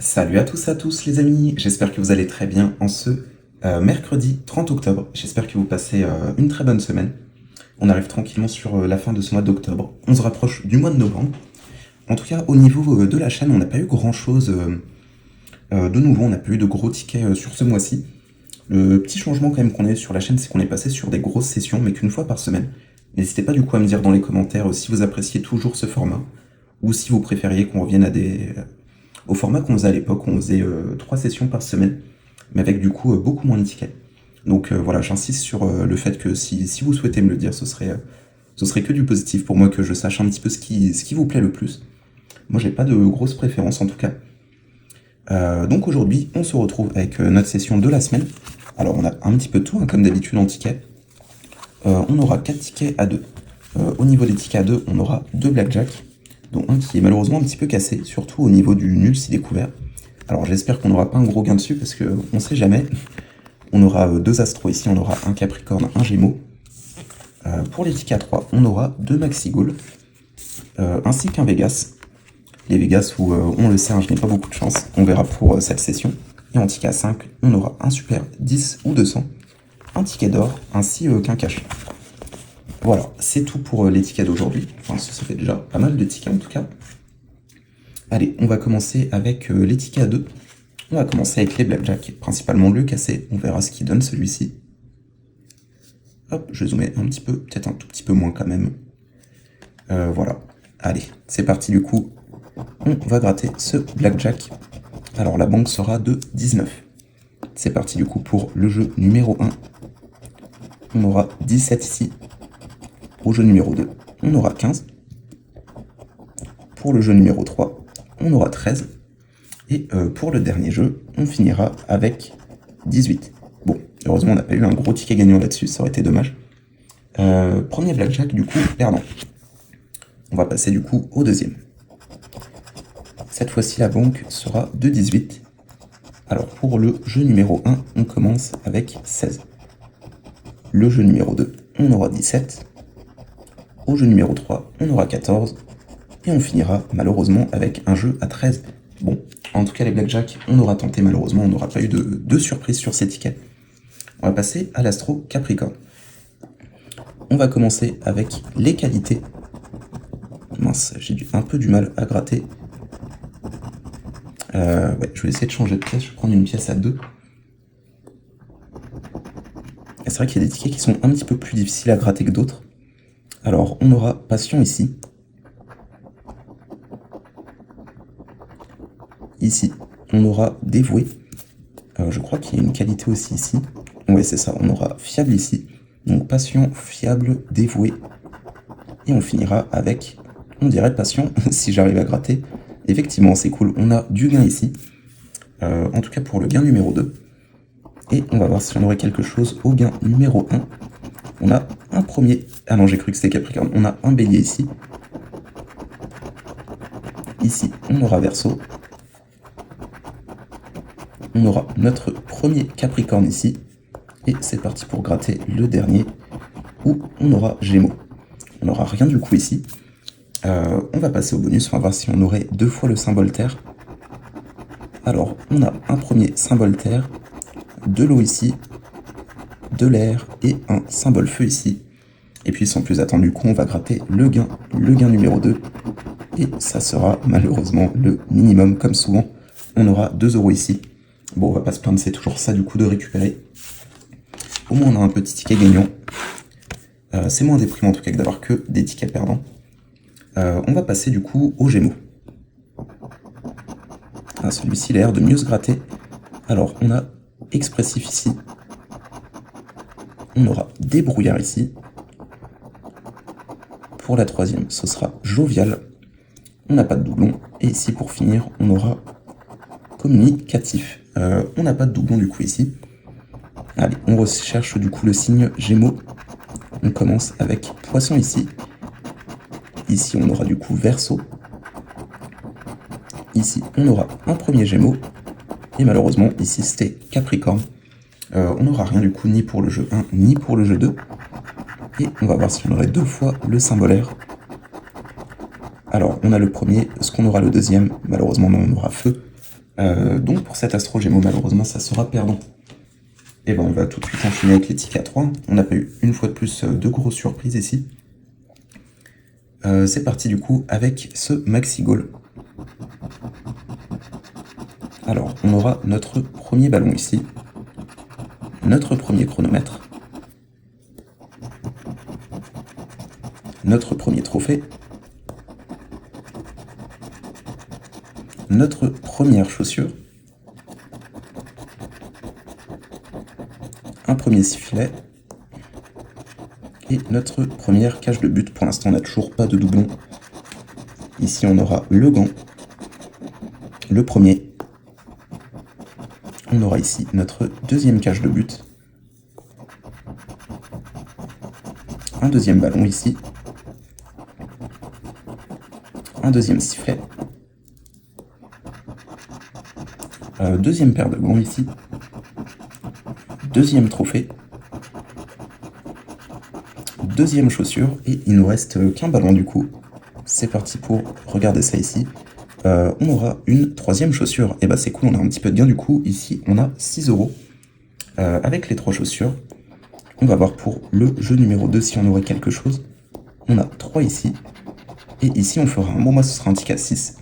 Salut à tous les amis, j'espère que vous allez très bien en ce mercredi 30 octobre. J'espère que vous passez une très bonne semaine. On arrive tranquillement sur la fin de ce mois d'octobre. On se rapproche du mois de novembre. En tout cas, au niveau de la chaîne, on n'a pas eu grand chose de nouveau. On n'a pas eu de gros tickets sur ce mois-ci. Le petit changement quand même qu'on a eu sur la chaîne, c'est qu'on est passé sur des grosses sessions, mais qu'une fois par semaine. N'hésitez pas du coup à me dire dans les commentaires si vous appréciez toujours ce format, ou si vous préfériez qu'on revienne au format qu'on faisait à l'époque, on faisait 3 sessions par semaine, mais avec du coup beaucoup moins de tickets. Donc voilà, j'insiste sur le fait que si vous souhaitez me le dire, ce serait que du positif pour moi, que je sache un petit peu ce qui vous plaît le plus. Moi j'ai pas de grosses préférences en tout cas. Donc aujourd'hui, on se retrouve avec notre session de la semaine. Alors on a un petit peu de tout, hein, comme d'habitude en tickets. On aura 4 tickets à 2. Au niveau des tickets à 2, on aura 2 blackjack, dont un qui est malheureusement un petit peu cassé, surtout au niveau du nul si découvert. Alors j'espère qu'on n'aura pas un gros gain dessus, parce qu'on sait jamais. On aura 2 astros ici, on aura un capricorne, un gémeaux. Pour les tickets à 3, on aura 2 maxi goal, ainsi qu'un Vegas. Les Vegas où, on le sait, hein, je n'ai pas beaucoup de chance, on verra pour cette session. Et en ticket à 5, on aura un super 10 ou 200, un ticket d'or, ainsi qu'un cash. Voilà, c'est tout pour les tickets d'aujourd'hui. Enfin, ça fait déjà pas mal de tickets en tout cas. Allez, on va commencer avec les tickets à 2. On va commencer avec les blackjack, principalement le cassé. On verra ce qu'il donne celui-ci. Hop, je zoomais un petit peu, peut-être un tout petit peu moins quand même. Voilà, allez, c'est parti du coup. On va gratter ce blackjack. Alors la banque sera de 19. C'est parti du coup pour le jeu numéro 1. On aura 17 ici. Au jeu numéro 2, on aura 15. Pour le jeu numéro 3, on aura 13. Et pour le dernier jeu, on finira avec 18. Bon, heureusement, on n'a pas eu un gros ticket gagnant là-dessus, ça aurait été dommage. Premier blackjack, du coup, perdant. On va passer du coup au deuxième. Cette fois-ci, la banque sera de 18. Alors, pour le jeu numéro 1, on commence avec 16. Le jeu numéro 2, on aura 17. Au jeu numéro 3, on aura 14. Et on finira malheureusement avec un jeu à 13. Bon, en tout cas les blackjack, on aura tenté malheureusement, on n'aura pas eu de surprise sur ces tickets. On va passer à l'astro Capricorne. On va commencer avec les qualités. Mince, j'ai un peu du mal à gratter. Ouais, je vais essayer de changer de pièce, je vais prendre une pièce à 2. C'est vrai qu'il y a des tickets qui sont un petit peu plus difficiles à gratter que d'autres. Alors, on aura Passion ici. Ici, on aura Dévoué. Je crois qu'il y a une qualité aussi ici. Ouais, c'est ça, on aura Fiable ici. Donc, Passion, Fiable, Dévoué. Et on finira avec, on dirait Passion, si j'arrive à gratter. Effectivement, c'est cool, on a du gain ici. En tout cas, pour le gain numéro 2. Et on va voir si on aurait quelque chose au gain numéro 1. On a un premier... Ah non, j'ai cru que c'était Capricorne. On a un bélier ici. Ici, on aura Verseau. On aura notre premier Capricorne ici. Et c'est parti pour gratter le dernier, où on aura Gémeaux. On n'aura rien du coup ici. On va passer au bonus, on va voir si on aurait 2 fois le symbole Terre. Alors, on a un premier symbole Terre, de l'eau ici, de l'air et un symbole Feu ici. Et puis sans plus attendre du coup, on va gratter le gain numéro 2. Et ça sera malheureusement le minimum, comme souvent. On aura 2 euros ici. Bon, on va pas se plaindre, c'est toujours ça du coup de récupérer. Au moins on a un petit ticket gagnant. C'est moins déprimant en tout cas que d'avoir que des tickets perdants. On va passer du coup aux Gémeaux. Ah, celui-ci a l'air de mieux se gratter. Alors on a Expressif ici. On aura Débrouillard ici. Pour la troisième, ce sera Jovial. On n'a pas de doublon. Et ici pour finir, on aura Communicatif. On n'a pas de doublon du coup ici. Allez, on recherche du coup le signe Gémeaux. On commence avec Poisson ici. Ici, on aura du coup Verseau. Ici, on aura un premier Gémeaux. Et malheureusement, ici, c'était Capricorne. On n'aura rien du coup, ni pour le jeu 1, ni pour le jeu 2. Et on va voir si on aurait 2 fois le symbole R. Alors, on a le premier. Est-ce qu'on aura le deuxième? Malheureusement, non, on aura Feu. Donc pour cet Astro Gémeaux, malheureusement, ça sera perdant. Et ben on va tout de suite enchaîner avec les tickets à 3. On n'a pas eu une fois de plus de grosses surprises ici. C'est parti du coup avec ce Maxi Goal. Alors on aura notre premier ballon ici, notre premier chronomètre, notre premier trophée, notre première chaussure, un premier sifflet et notre première cage de but. Pour l'instant on n'a toujours pas de doublon. Ici on aura le gant, le premier. On aura ici notre deuxième cage de but, un deuxième ballon ici, un deuxième sifflet, deuxième paire de gants ici, deuxième trophée, deuxième chaussure, et il nous reste qu'un ballon du coup. C'est parti pour regarder ça ici. On aura une troisième chaussure, et bah c'est cool, on a un petit peu de gain du coup. Ici on a 6 € avec les 3 chaussures. On va voir pour le jeu numéro 2 si on aurait quelque chose. On a 3 ici, et ici on fera un, bon moi ce sera un ticket à 6.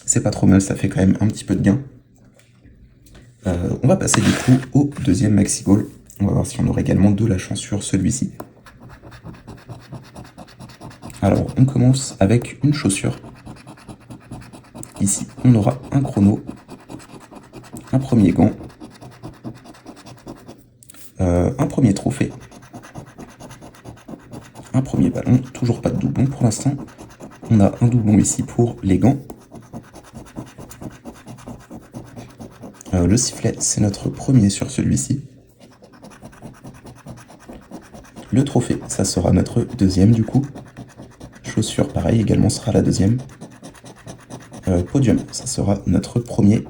C'est pas trop mal, ça fait quand même un petit peu de gain. On va passer du coup au deuxième Maxi Goal. On va voir si on aura également de la chance sur celui-ci. Alors on commence avec une chaussure. Ici on aura un chrono, un premier gant, un premier trophée, un premier ballon, toujours pas de doublon pour l'instant. On a un doublon ici pour les gants. Le sifflet, c'est notre premier sur celui-ci. Le trophée, ça sera notre deuxième du coup. Chaussure, pareil, également sera la deuxième. Podium, ça sera notre premier.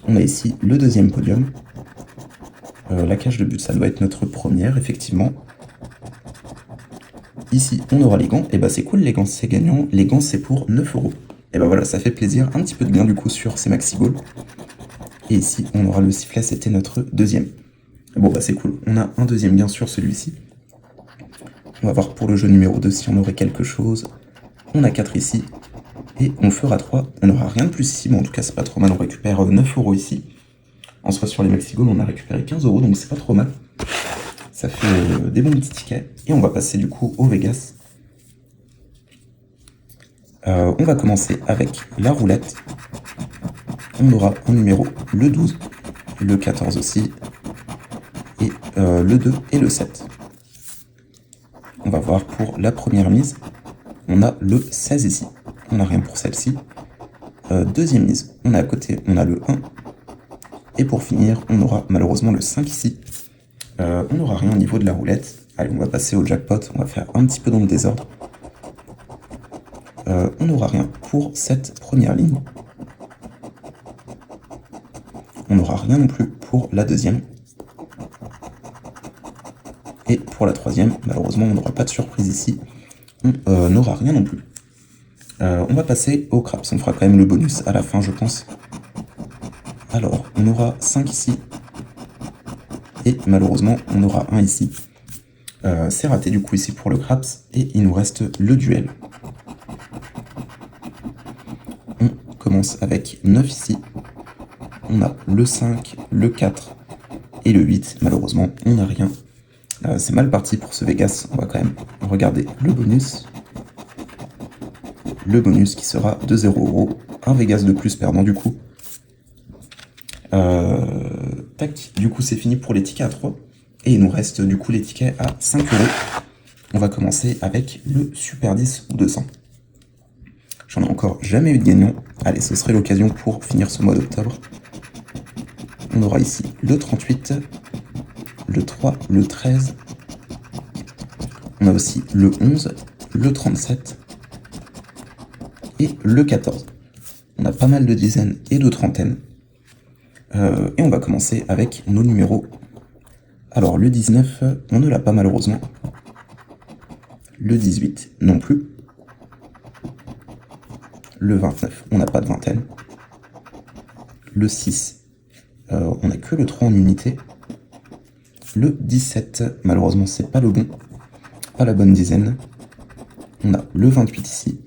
On a ici le deuxième podium. La cage de but, ça doit être notre première, effectivement. Ici, on aura les gants. Et bah c'est cool, les gants, c'est gagnant. Les gants, c'est pour 9 €. Et bah voilà, ça fait plaisir. Un petit peu de gain du coup sur ces Maxi Goals. Et ici, on aura le sifflet, c'était notre deuxième. Bon bah c'est cool, on a un deuxième gain sur celui-ci. On va voir pour le jeu numéro 2 si on aurait quelque chose. On a 4 ici, et on fera 3. On n'aura rien de plus ici, mais en tout cas c'est pas trop mal, on récupère 9 € ici. En soit sur les Maxi Goals, on a récupéré 15 €, donc c'est pas trop mal. Ça fait des bons petits tickets. Et on va passer du coup au Vegas. On va commencer avec la roulette. On aura un numéro, le 12, le 14 aussi, et le 2 et le 7. On va voir pour la première mise. On a le 16 ici. On n'a rien pour celle-ci. Deuxième mise, on a à côté, on a le 1. Et pour finir, on aura malheureusement le 5 ici. On n'aura rien au niveau de la roulette. Allez, on va passer au jackpot. On va faire un petit peu dans le désordre. On n'aura rien pour cette première ligne. On n'aura rien non plus pour la deuxième. Et pour la troisième, malheureusement, on n'aura pas de surprise ici. On n'aura rien non plus. On va passer au craps. On fera quand même le bonus à la fin, je pense. Alors, on aura 5 ici. Et malheureusement, on aura 1 ici. C'est raté du coup ici pour le craps. Et il nous reste le duel. On commence avec 9 ici. On a le 5, le 4 et le 8. Malheureusement, on n'a rien. C'est mal parti pour ce Vegas. On va quand même regarder le bonus. Le bonus qui sera de 0 €. Un Vegas de plus perdant du coup. Tac. Du coup, c'est fini pour les tickets à 3. Et il nous reste du coup les tickets à 5 €. On va commencer avec le Super 10 ou 200. J'en ai encore jamais eu de gagnant. Allez, ce serait l'occasion pour finir ce mois d'octobre. On aura ici le 38, le 3, le 13. On a aussi le 11, le 37 et le 14. On a pas mal de dizaines et de trentaines. Et on va commencer avec nos numéros. Alors le 19, on ne l'a pas malheureusement. Le 18 non plus. Le 29, on n'a pas de vingtaine. le 6, on n'a que le 3 en unité. Le 17, malheureusement, c'est pas le bon, pas la bonne dizaine. On a le 28 ici.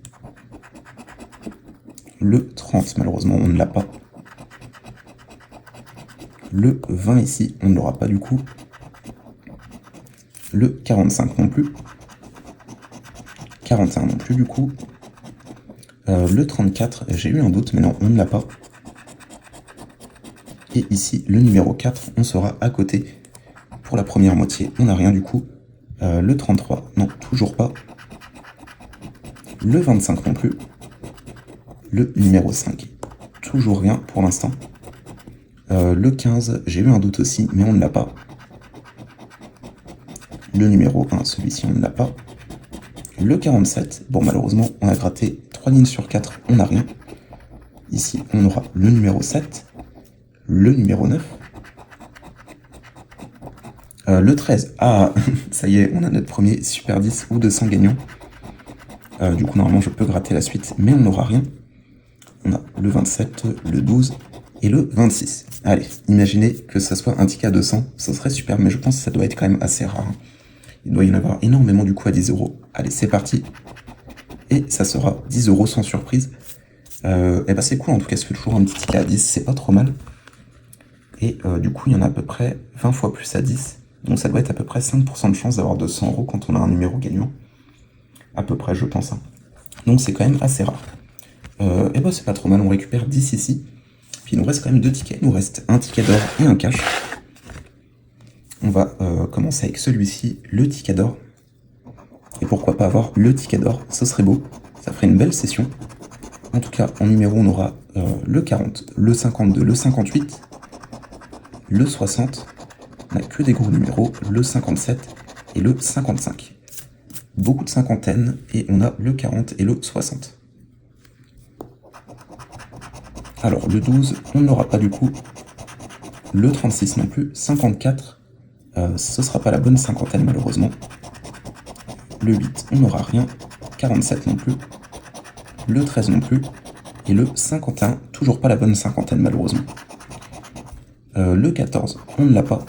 Le 30, malheureusement, on ne l'a pas. Le 20 ici, on ne l'aura pas du coup. Le 45 non plus. 41 non plus du coup. Le 34, j'ai eu un doute, mais non, on ne l'a pas. Et ici, le numéro 4, on sera à côté. Pour la première moitié, on n'a rien du coup. Le 33, non, toujours pas. Le 25 non plus. Le numéro 5, toujours rien pour l'instant. Le 15, j'ai eu un doute aussi, mais on ne l'a pas. Le numéro 1, celui-ci, on ne l'a pas. Le 47, bon, malheureusement, on a gratté 3 lignes sur 4, on n'a rien. Ici, on aura le numéro 7, le numéro 9, le 13. Ah, ça y est, on a notre premier Super 10 ou 200 gagnants. Du coup, normalement, je peux gratter la suite, mais on n'aura rien. On a le 27, le 12 et le 26. Allez, imaginez que ça soit un ticket à 200, ça serait super, mais je pense que ça doit être quand même assez rare. Il doit y en avoir énormément du coup à 10 euros. Allez, c'est parti. Et ça sera 10 euros sans surprise. Et bah c'est cool, en tout cas, ça fait toujours un petit ticket à 10, c'est pas trop mal. Et du coup, il y en a à peu près 20 fois plus à 10. Donc ça doit être à peu près 5% de chance d'avoir 200 euros quand on a un numéro gagnant. À peu près, je pense. Donc c'est quand même assez rare. Et bah c'est pas trop mal, on récupère 10 ici. Puis il nous reste quand même 2 tickets. Il nous reste un ticket d'or et un cash. On va commencer avec celui-ci, le ticket d'or. Et pourquoi pas avoir le ticket d'or, ce serait beau. Ça ferait une belle session. En tout cas, en numéro, on aura le 40, le 52, le 58, le 60. On n'a que des gros numéros, le 57 et le 55. Beaucoup de cinquantaines et on a le 40 et le 60. Alors, le 12, on n'aura pas du coup. Le 36 non plus. 54, ce sera pas la bonne cinquantaine malheureusement. Le 8, on n'aura rien. 47 non plus. Le 13 non plus. Et le 51, toujours pas la bonne cinquantaine malheureusement. Le 14, on ne l'a pas.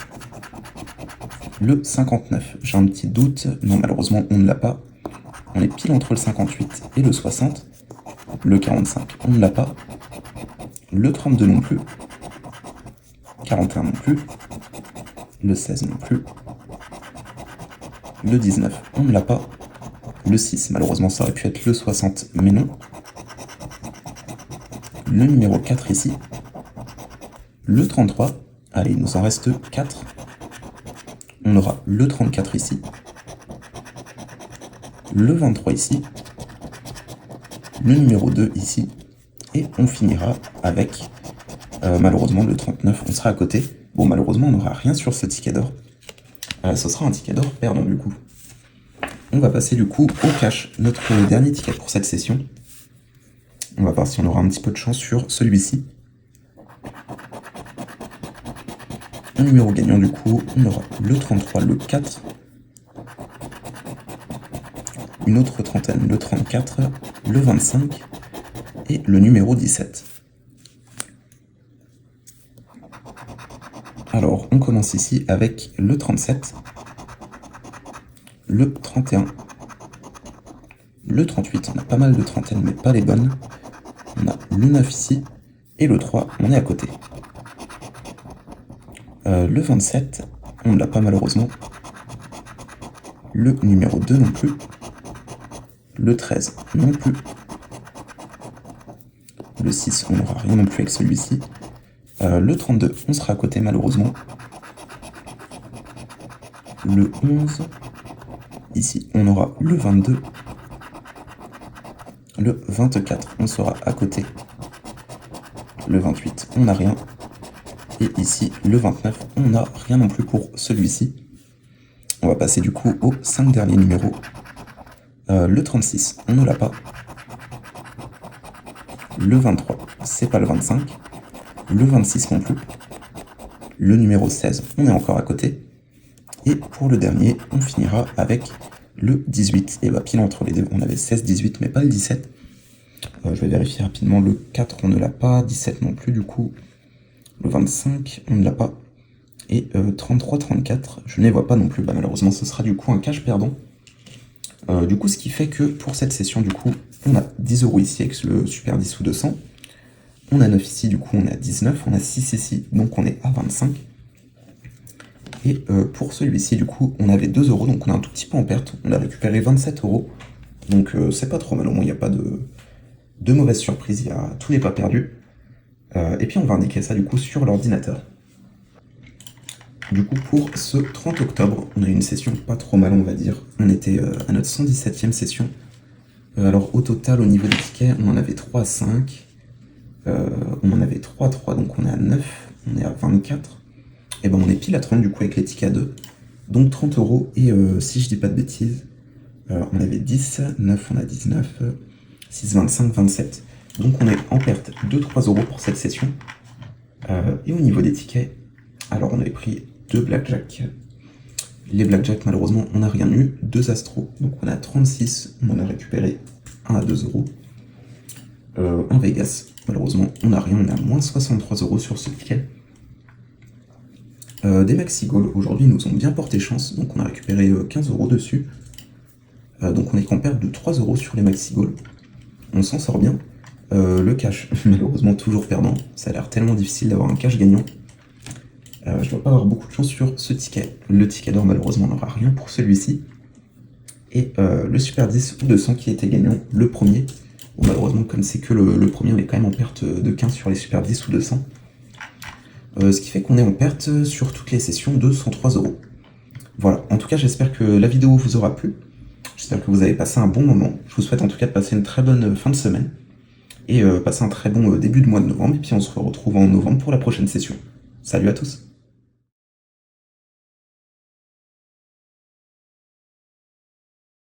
Le 59, j'ai un petit doute. Non, malheureusement, on ne l'a pas. On est pile entre le 58 et le 60. Le 45, on ne l'a pas. Le 32 non plus. 41 non plus. Le 16 non plus. Le 19, on ne l'a pas. Le 6, malheureusement, ça aurait pu être le 60, mais non. Le numéro 4 ici. Le 33. Allez, il nous en reste 4. On aura le 34 ici. Le 23 ici. Le numéro 2 ici. Et on finira avec, malheureusement, le 39. On sera à côté. Bon, malheureusement, on n'aura rien sur ce ticket d'or. Ce sera un ticket d'or perdant du coup. On va passer du coup au cash, notre dernier ticket pour cette session. On va voir si on aura un petit peu de chance sur celui-ci. Un numéro gagnant du coup, on aura le 33, le 4. Une autre trentaine, le 34, le 25 et le numéro 17. Alors, on commence ici avec le 37, le 31, le 38, on a pas mal de trentaines mais pas les bonnes. On a le 9 ici, et le 3, on est à côté. Le 27, on ne l'a pas malheureusement. Le numéro 2 non plus. Le 13 non plus. Le 6, on n'aura rien non plus avec celui-ci. Le 32, on sera à côté malheureusement. Le 11, ici on aura le 22. Le 24, on sera à côté. Le 28, on n'a rien. Et ici, le 29, on n'a rien non plus pour celui-ci. On va passer du coup aux 5 derniers numéros. Le 36, on ne l'a pas. Le 23, c'est pas le 25. Le 26 non plus. Le numéro 16, on est encore à côté. Et pour le dernier, on finira avec le 18. Et bah pile entre les deux, on avait 16, 18, mais pas le 17. Je vais vérifier rapidement le 4, on ne l'a pas. 17 non plus du coup. Le 25, on ne l'a pas. Et 33, 34, je ne les vois pas non plus. Bah, malheureusement, ce sera du coup un cash perdant. Du coup, ce qui fait que pour cette session, du coup, on a 10 euros ici avec le Super 10 ou 200. On a 9 ici, du coup, on est à 19. On a 6 ici, donc on est à 25. Et pour celui-ci, du coup, on avait 2 euros, donc on est un tout petit peu en perte. On a récupéré 27 euros. Donc c'est pas trop mal, au moins il n'y a pas de mauvaise surprise, il y a tout n'est pas perdu. Et puis on va indiquer ça du coup sur l'ordinateur. Du coup pour ce 30 octobre, on a eu une session pas trop mal on va dire. On était à notre 117e session. Alors au total au niveau des tickets, on en avait 3 à 5. On en avait 3 à 3, donc on est à 9, on est à 24. Et ben on est pile à 30 du coup avec les tickets à 2. Donc 30 euros et si je dis pas de bêtises, on avait 10, 9, on a 19, 6, 25, 27. Donc on est en perte de 3 euros pour cette session. Et au niveau des tickets, alors on avait pris 2 blackjack. Les blackjack, malheureusement, on n'a rien eu. 2 astros, donc on a 36, on en a récupéré 1 à 2 euros. Un Vegas, malheureusement, on n'a rien, on a moins 63 euros sur ce ticket. Des maxi goal, aujourd'hui, nous ont bien porté chance, donc on a récupéré 15 euros dessus. Donc on est qu'en perte de 3 euros sur les maxi goal. On s'en sort bien. Le cash, malheureusement toujours perdant. Ça a l'air tellement difficile d'avoir un cash gagnant. Je dois pas avoir beaucoup de chance sur ce ticket. Le ticket d'or, malheureusement, n'aura rien pour celui-ci. Et le Super 10 ou 200 qui était gagnant, le premier. Bon, malheureusement, comme c'est que le premier, on est quand même en perte de 15 sur les Super 10 ou 200. Ce qui fait qu'on est en perte sur toutes les sessions de 103 euros. Voilà, en tout cas, j'espère que la vidéo vous aura plu. J'espère que vous avez passé un bon moment. Je vous souhaite en tout cas de passer une très bonne fin de semaine. Et passer un très bon début de mois de novembre. Et puis on se retrouve en novembre pour la prochaine session. Salut à tous!